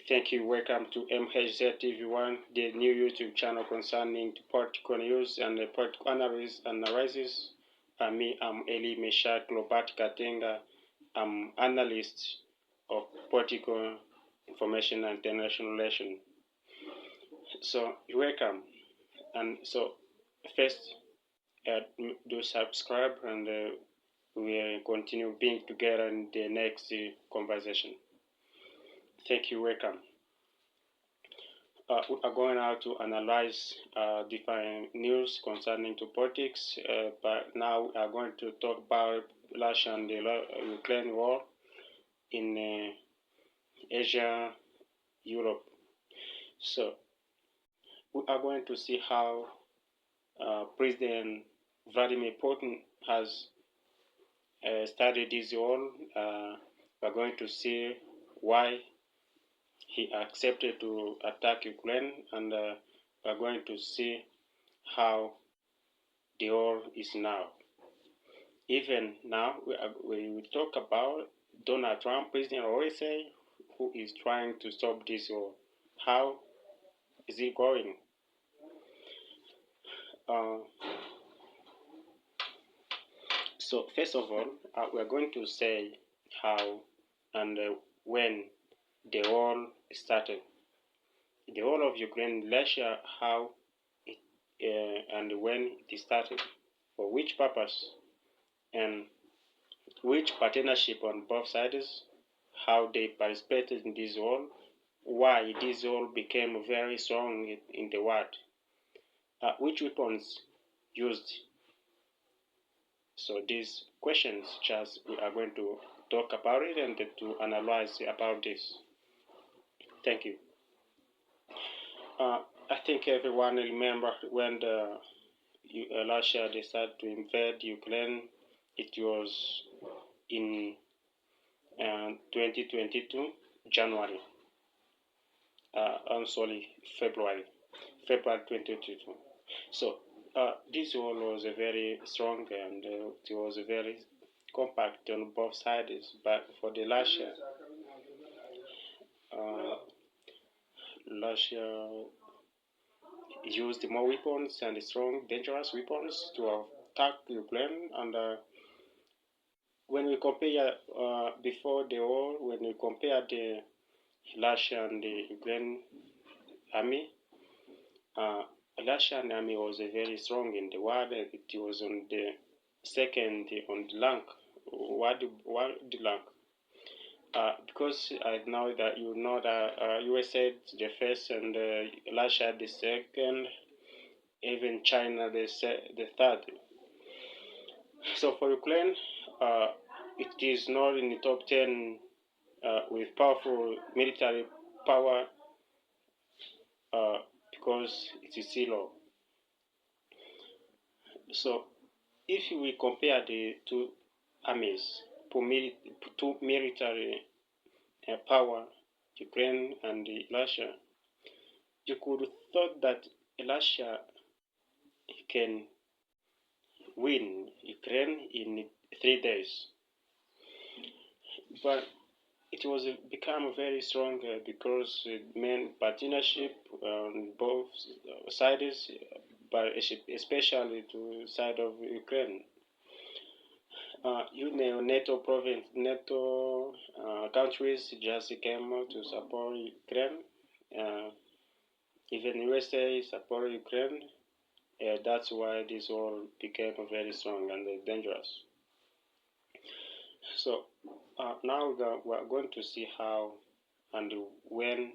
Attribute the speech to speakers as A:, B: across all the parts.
A: Thank you. Welcome to MHZ TV1, the new YouTube channel concerning political news and political analysis. I'm Eli Meshak Lobat Katenga. I'm analyst of political information and international relations. So welcome. And so first, do subscribe, and we'll continue being together in the next conversation. Thank you. Welcome. We are going now to analyze different news concerning to politics, but now we are going to talk about Russia and the Ukraine war in Asia, Europe. So we are going to see how President Vladimir Putin has started this war. We are going to see why he accepted to attack Ukraine, and we are going to see how the war is now. Even now, we will talk about Donald Trump, President of USA, who is trying to stop this war. How is it going? So first of all, we are going to say how and when the war started. The war of Ukraine, Russia, how it, and when it started, for which purpose, and which partnership on both sides, how they participated in this war, why this war became very strong in the world, which weapons used. So these questions, just we are going to talk about it and to analyze about this. Thank you. I think everyone remember when Russia decided to invade Ukraine. It was in 2022 January. February 2022. So this war was a very strong and it was a very compact on both sides. But for the Russia used more weapons and strong, dangerous weapons to attack Ukraine. And when we compare before the war, when we compare the Russia and the Ukraine army, Russian army was very strong in the world. It was on the second on the rank, world rank. Because I know that you know that USA the first and Russia the second, even China the third. So for Ukraine, it is not in the top 10 with powerful military power because it is still low. So if we compare the two armies, two military power, Ukraine and Russia, you could thought that Russia can win Ukraine in 3 days, but it was become very strong because main partnership on both sides, but especially to side of Ukraine. NATO countries just came to support Ukraine. Even USA support Ukraine. That's why this war became very strong and dangerous. So now we are going to see how and when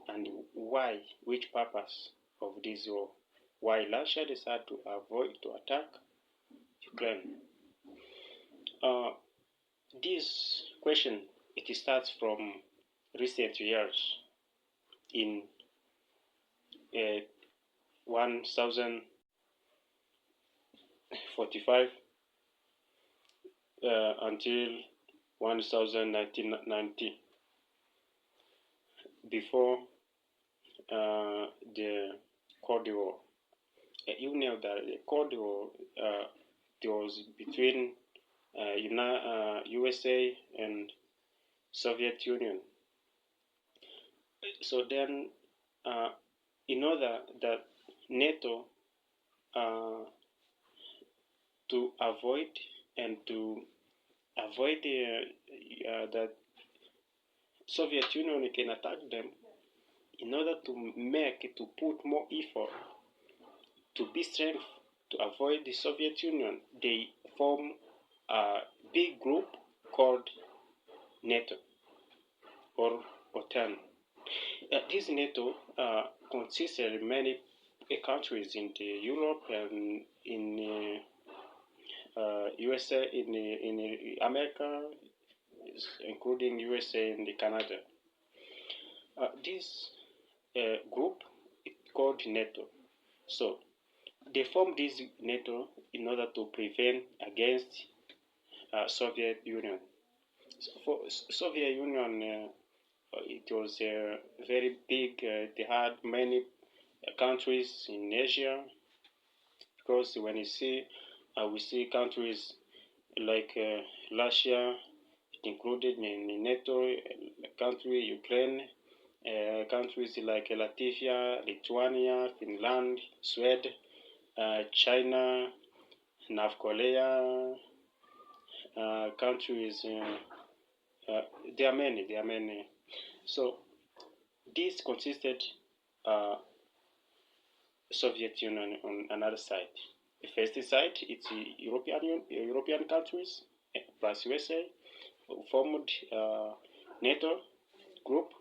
A: and why, which purpose of this war, why Russia decided to avoid to attack Ukraine. This question, it starts from recent years. In 1045 until 1990, before the Cold War. You know that the Cold War was between USA and Soviet Union. So then, in order that NATO to avoid and to avoid that Soviet Union can attack them, in order to put more effort to be strength to avoid the Soviet Union, they form a big group called NATO or OTAN. This NATO consists of many countries in Europe and in USA, in America, including USA and Canada. This group is called NATO. So they formed this NATO in order to prevent against Soviet Union. So for Soviet Union, it was very big. They had many countries in Asia. Because when you see, we see countries like Russia included in NATO, country Ukraine, countries like Latvia, Lithuania, Finland, Sweden, China, North Korea, countries. There are many. So this consisted Soviet Union on another side. The first side, it's European countries plus USA formed NATO group,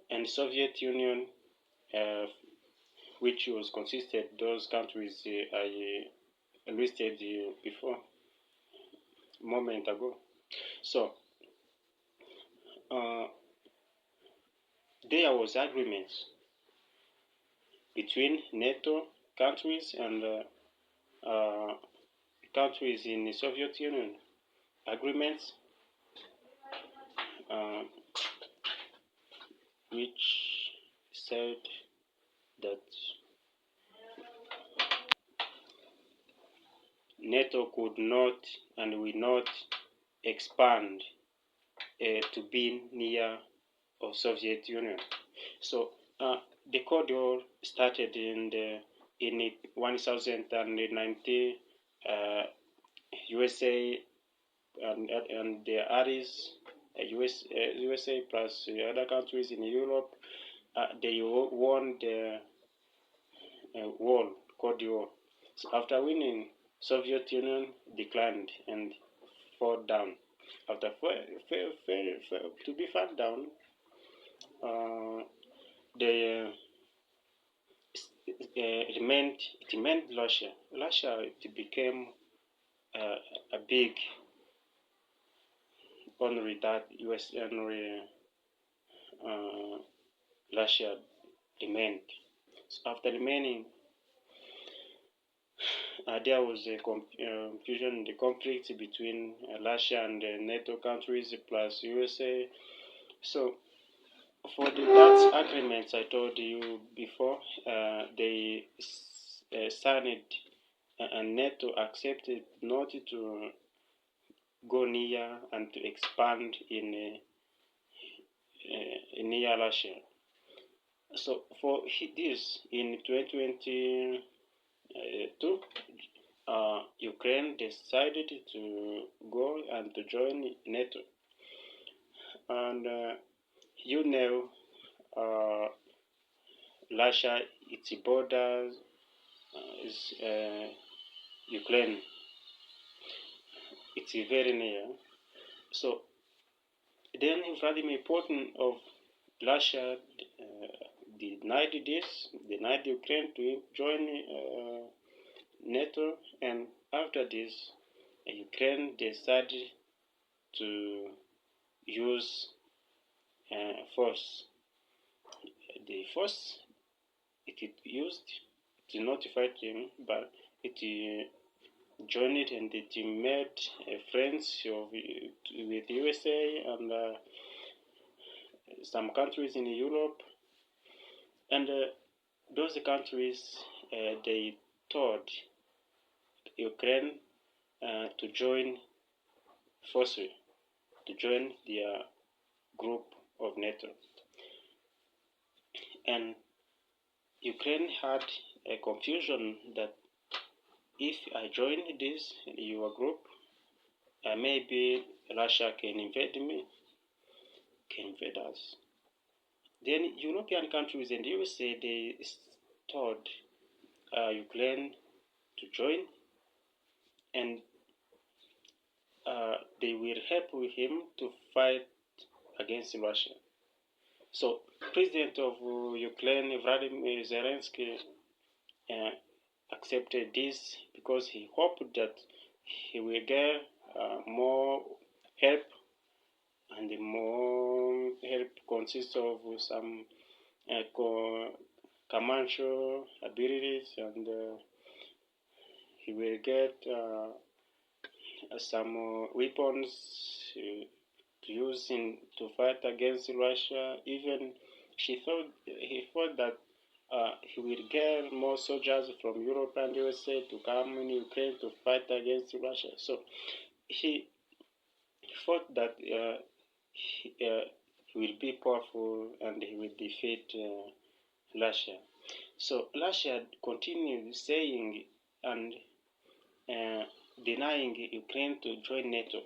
A: and Soviet Union, which was consisted those countries I listed before a moment ago. So there was agreements between NATO countries and countries in the Soviet Union. Agreements which said that NATO could not and will not expand to be near of Soviet Union. So the Cold War started in 1090. USA and the Allies, USA plus other countries in Europe, they won the war, Cold War. So after winning, Soviet Union declined and fell down. After to be fell down, they remained Russia. Russia it became a big honorary that US honorary Russia remained. So after remaining, there was a confusion, the conflict between Russia and the NATO countries plus USA. So for that agreements I told you before, they signed and NATO accepted not to go near and to expand in near Russia. So for this in 2022, Ukraine decided to go and to join NATO, and you know, Russia, its borders is Ukraine. It's very near. So then Vladimir Putin of Russia denied Ukraine to join NATO, and after this, Ukraine decided to use force. The force it used to notify him, but it joined and it made friends with USA and some countries in Europe, and those countries they told Ukraine to join forces, to join their group of NATO. and Ukraine had a confusion that if I join this your group, maybe Russia can invade me, can invade us. Then European countries and USA, they told Ukraine to join, and they will help him to fight against Russia. So President of Ukraine, Vladimir Zelensky, accepted this because he hoped that he will get more help, and the more help consists of some commercial abilities, and he will get some weapons to use to fight against Russia. Even he thought that he will get more soldiers from Europe and USA to come in Ukraine to fight against Russia. So he thought that he will be powerful and he will defeat Russia. So Russia continued saying and denying Ukraine to join NATO.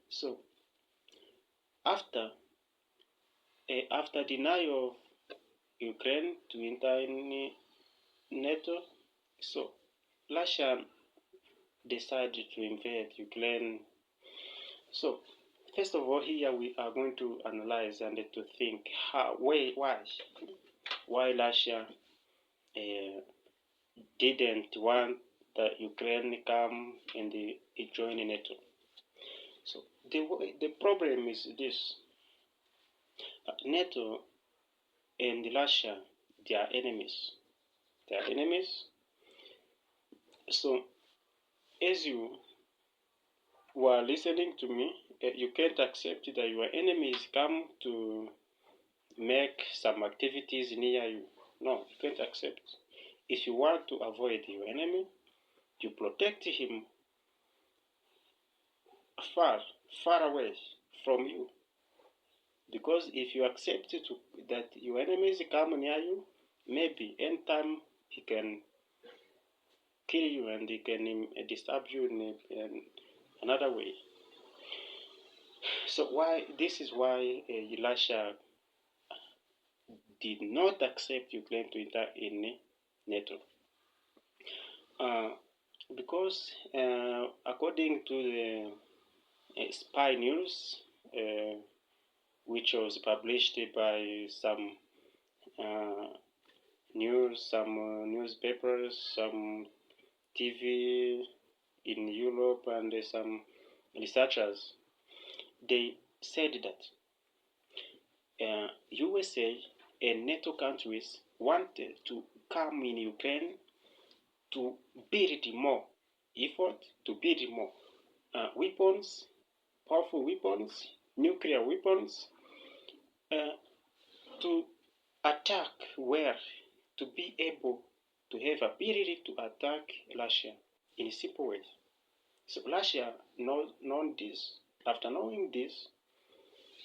A: So after denial of Ukraine to enter NATO, so Russia decided to invade Ukraine. So first of all, here we are going to analyze and to think why Russia didn't want that Ukraine come and join NATO. So the problem is this: NATO and Russia, they are enemies. They are enemies. So as you were listening to me, you can't accept that your enemies come to make some activities near you. No, you can't accept. If you want to avoid your enemy, you protect him far away from you. Because if you accept that your enemies come near you, maybe anytime he can kill you and he can disturb you in another way. So this is why Russia did not accept Ukraine to enter in NATO. Because according to the spy news, which was published by some newspapers, some TV in Europe, and some researchers, they said that USA and NATO countries wanted to come in Ukraine to build more effort, to build more weapons, powerful weapons, nuclear weapons, to attack to be able to have ability to attack Russia in a simple way. So Russia known this. After knowing this,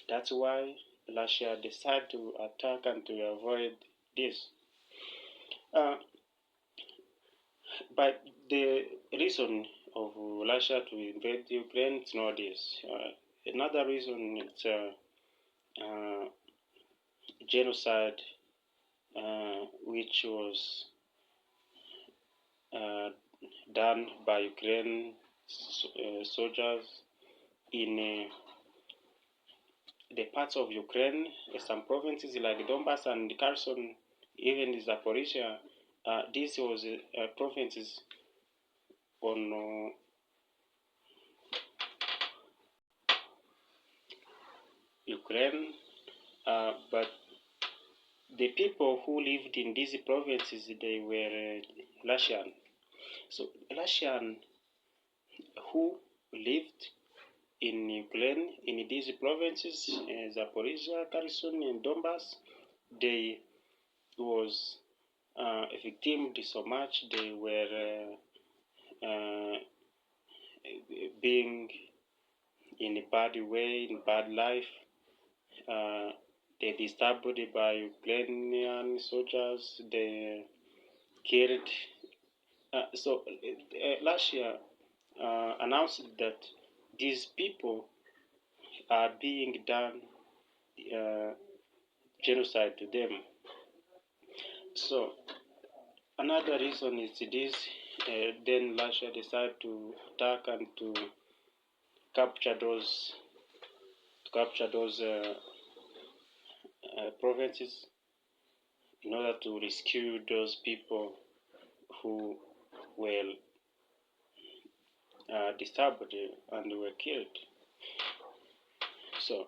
A: that's why Russia decided to attack and to avoid this. But the reason of Russia to invade Ukraine is not this. Another reason is genocide, which was done by Ukraine soldiers in the parts of Ukraine, some provinces like Donbas and Kherson, even Zaporizhia. This was provinces on Ukraine, but the people who lived in these provinces, they were Russian. So Russian who lived in Ukraine, in these provinces, Zaporizhia, Kherson, and Donbas, they was victimed so much. They were being in a bad way, in bad life, they disturbed by Ukrainian soldiers. They killed. Russia announced that these people are being done uh, genocide to them. So another reason is this. Then Russia decided to attack and to capture those provinces in order to rescue those people who were disturbed and were killed. So